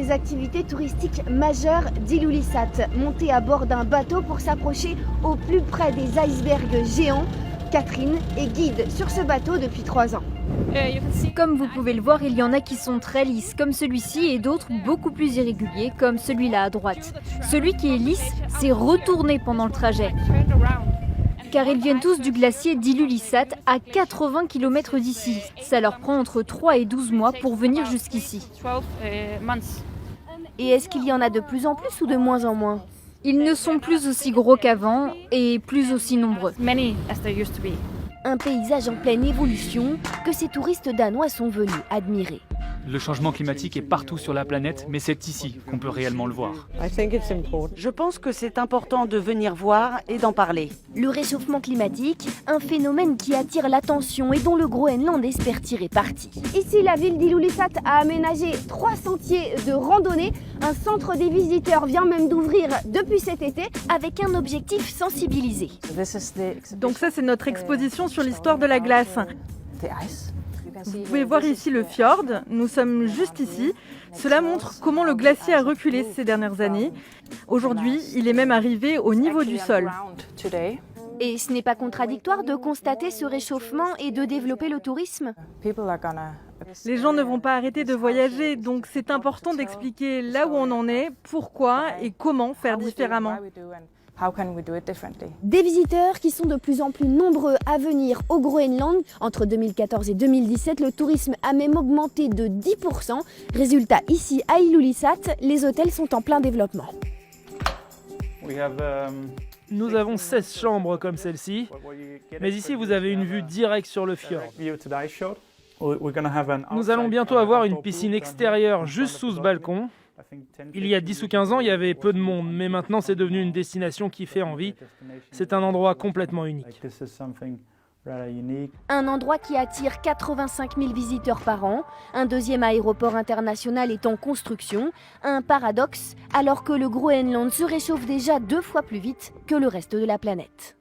des activités touristiques majeures d'Ilulissat. Monter à bord d'un bateau pour s'approcher au plus près des icebergs géants. Catherine est guide sur ce bateau depuis 3 ans. Comme vous pouvez le voir, il y en a qui sont très lisses, comme celui-ci, et d'autres beaucoup plus irréguliers, comme celui-là à droite. Celui qui est lisse s'est retourné pendant le trajet, car ils viennent tous du glacier d'Ilulissat, à 80 km d'ici. Ça leur prend entre 3 et 12 mois pour venir jusqu'ici. Et est-ce qu'il y en a de plus en plus ou de moins en moins ? Ils ne sont plus aussi gros qu'avant et plus aussi nombreux. Un paysage en pleine évolution que ces touristes danois sont venus admirer. Le changement climatique est partout sur la planète, mais c'est ici qu'on peut réellement le voir. Je pense que c'est important de venir voir et d'en parler. Le réchauffement climatique, un phénomène qui attire l'attention et dont le Groenland espère tirer parti. Ici, la ville d'Ilulissat a aménagé 3 sentiers de randonnée. Un centre des visiteurs vient même d'ouvrir depuis cet été avec un objectif sensibilisé. Donc ça, c'est notre exposition sur l'histoire de la glace. Vous pouvez voir ici le fjord, nous sommes juste ici. Cela montre comment le glacier a reculé ces dernières années. Aujourd'hui, il est même arrivé au niveau du sol. Et ce n'est pas contradictoire de constater ce réchauffement et de développer le tourisme ? Les gens ne vont pas arrêter de voyager, donc c'est important d'expliquer là où on en est, pourquoi et comment faire différemment. Des visiteurs qui sont de plus en plus nombreux à venir au Groenland. Entre 2014 et 2017, le tourisme a même augmenté de 10%. Résultat, ici à Ilulissat, les hôtels sont en plein développement. Nous avons 16 chambres comme celle-ci, mais ici vous avez une vue directe sur le fjord. Nous allons bientôt avoir une piscine extérieure juste sous ce balcon. Il y a 10 ou 15 ans, il y avait peu de monde, mais maintenant c'est devenu une destination qui fait envie. C'est un endroit complètement unique. Un endroit qui attire 85 000 visiteurs par an. Un deuxième aéroport international est en construction. Un paradoxe, alors que le Groenland se réchauffe déjà 2 fois plus vite que le reste de la planète.